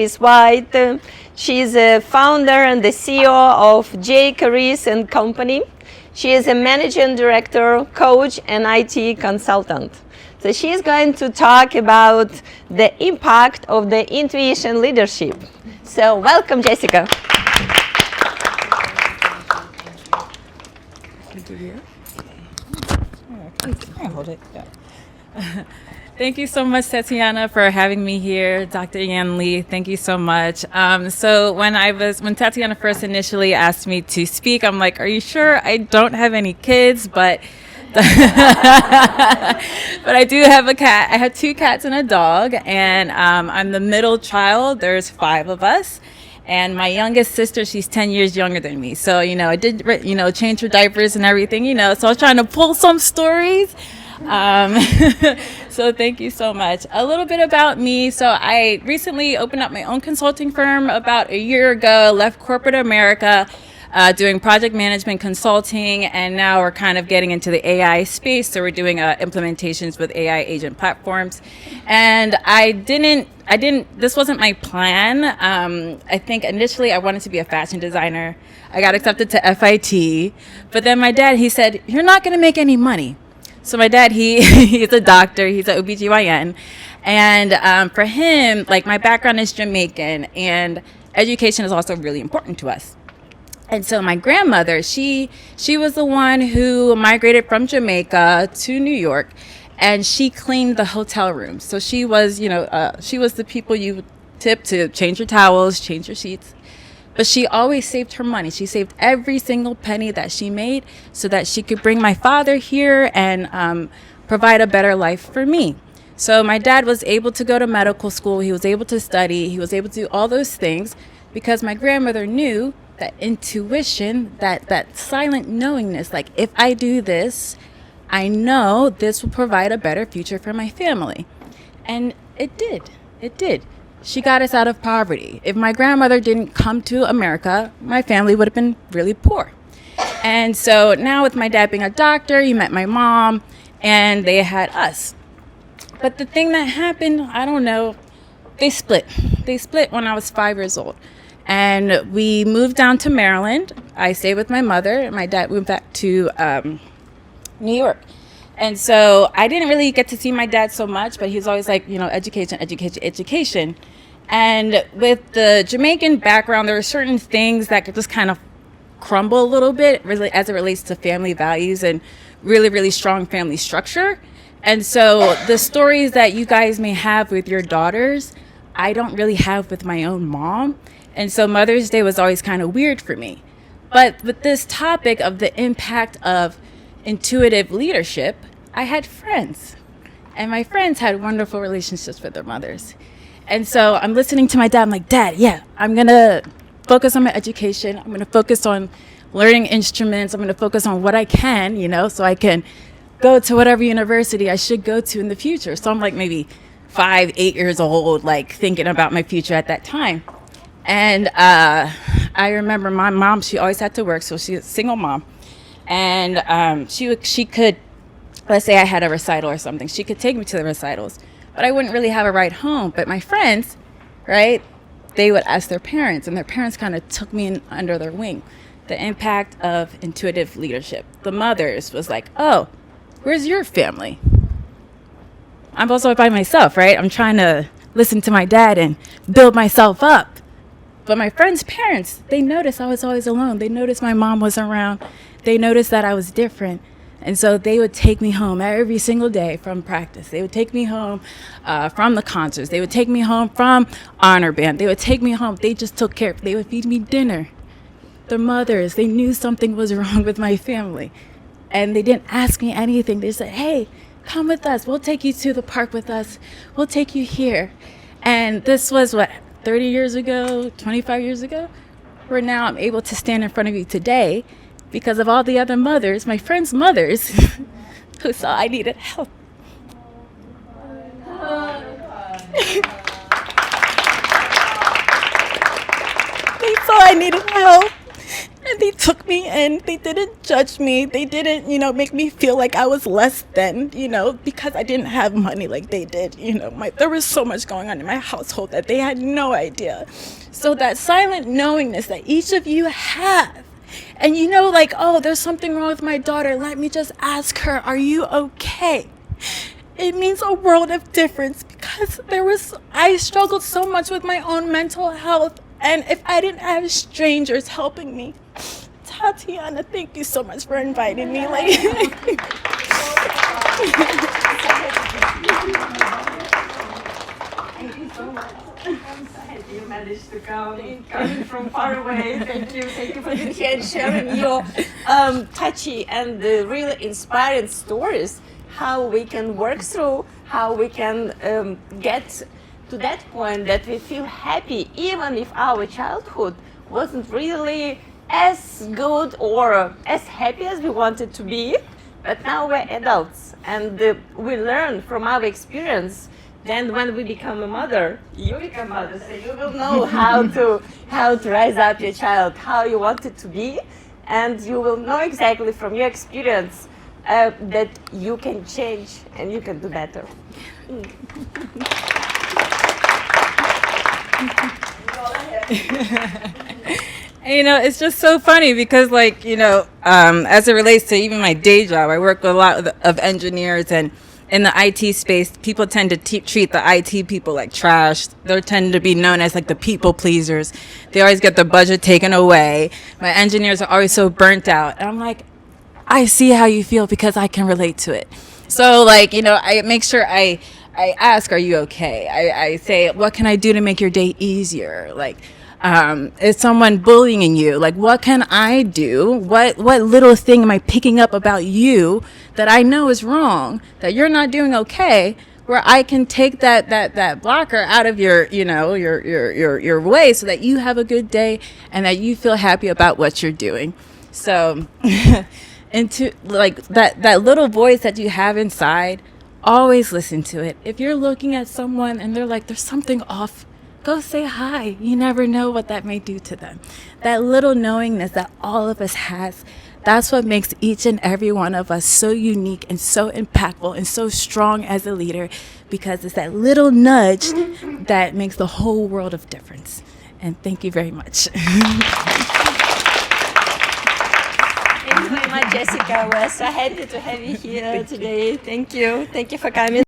Caresse White. She's a founder and the CEO of J.Caresse Company. She is a managing director, coach, and IT consultant. So she's going to talk about the impact of the intuition leadership. So welcome, Jessica. Hold it. Yeah. Thank you so much, Tatiana, for having me here. Dr. Yanli, thank you so much. So when Tatiana first initially asked me to speak, I'm like, are you sure? I don't have any kids, but but I do have a cat. I have 2 cats and a dog, and I'm the middle child. There's 5 of us. And my youngest sister, she's 10 years younger than me. So, I did, change her diapers and everything, so I was trying to pull some stories. So thank you so much. A little bit about me. So I recently opened up my own consulting firm about a year ago, left corporate America, doing project management consulting, and now we're kind of getting into the AI space. So we're doing implementations with AI agent platforms. And this wasn't my plan. I think initially I wanted to be a fashion designer. I got accepted to FIT, but then my dad, he said, you're not going to make any money. So my dad, he's a doctor, he's an OBGYN. And for him, like, my background is Jamaican, and education is also really important to us. And so my grandmother, she was the one who migrated from Jamaica to New York, and she cleaned the hotel rooms. So she was, she was the people you tip to change your towels, change your sheets. But she always saved her money. She saved every single penny that she made so that she could bring my father here and provide a better life for me. So my dad was able to go to medical school. He was able to study. He was able to do all those things because my grandmother knew that intuition, that silent knowingness, like, if I do this, I know this will provide a better future for my family. And it did. It did. She got us out of poverty. If my grandmother didn't come to America, my family would have been really poor. And so now with my dad being a doctor, he met my mom, and they had us. But the thing that happened, I don't know, they split. They split when I was 5 years old. And we moved down to Maryland. I stayed with my mother, and my dad moved back to New York. And so I didn't really get to see my dad so much, but he was always like, education, education, education. And with the Jamaican background, there are certain things that could just kind of crumble a little bit really as it relates to family values and really, really strong family structure. And so the stories that you guys may have with your daughters, I don't really have with my own mom. And so Mother's Day was always kind of weird for me. But with this topic of the impact of intuitive leadership, I had friends, and my friends had wonderful relationships with their mothers. And so I'm listening to my dad. I'm like, Dad, yeah, I'm going to focus on my education. I'm going to focus on learning instruments. I'm going to focus on what I can, so I can go to whatever university I should go to in the future. So I'm like maybe 5, 8 years old, like thinking about my future at that time. And I remember my mom, she always had to work. So she's a single mom. And she could, let's say I had a recital or something, she could take me to the recitals, but I wouldn't really have a ride home. But my friends, right, they would ask their parents, and their parents kind of took me in under their wing. The impact of intuitive leadership. The mothers was like, oh, where's your family? I'm also by myself, right? I'm trying to listen to my dad and build myself up. But my friends' parents, they noticed I was always alone. They noticed my mom wasn't around. They noticed that I was different. And so they would take me home every single day from practice. They would take me home from the concerts. They would take me home from honor band. They would take me home. They just took care. They would feed me dinner. Their mothers, they knew something was wrong with my family. And they didn't ask me anything. They said, hey, come with us. We'll take you to the park with us. We'll take you here. And this was 30 years ago, 25 years ago, where now I'm able to stand in front of you today because of all the other mothers, my friends' mothers, who saw I needed help. They saw I needed help, and And they took me in. They didn't judge me. They didn't, make me feel like I was less than, because I didn't have money like they did. There was so much going on in my household that they had no idea. So that silent knowingness that each of you have, and oh, there's something wrong with my daughter. Let me just ask her, are you okay? It means a world of difference, because I struggled so much with my own mental health. And if I didn't have strangers helping me, Tatiana, thank you so much for inviting me. Thank you so much. You managed to come coming from far away. Thank you for being here and sharing your touchy and really inspiring stories. How we can work through, how we can get to that point that we feel happy, even if our childhood wasn't really as good or as happy as we wanted to be. But now we're adults, and we learn from our experience. Then when we become a mother, you become a mother, so you will know how to rise up your child, how you want it to be, and you will know exactly from your experience that you can change and you can do better. It's just so funny because, as it relates to even my day job, I work with a lot of engineers, and in the IT space, people tend to treat the IT people like trash. They tend to be known as the people pleasers. They always get the budget taken away. My engineers are always so burnt out. And I'm like, I see how you feel because I can relate to it. So I make sure I ask, are you okay? I say, what can I do to make your day easier? Is someone bullying you? What can I do? What little thing am I picking up about you that I know is wrong, that you're not doing okay, where I can take that blocker out of your way so that you have a good day and that you feel happy about what you're doing. So into that little voice that you have inside, always listen to it. If you're looking at someone and they're like, there's something off, go say hi. You never know what that may do to them. That little knowingness that all of us has, that's what makes each and every one of us so unique and so impactful and so strong as a leader, because it's that little nudge that makes the whole world of difference. And thank you very much. Thank you very much, Jessica. We're so happy to have you here today. Thank you. Thank you for coming.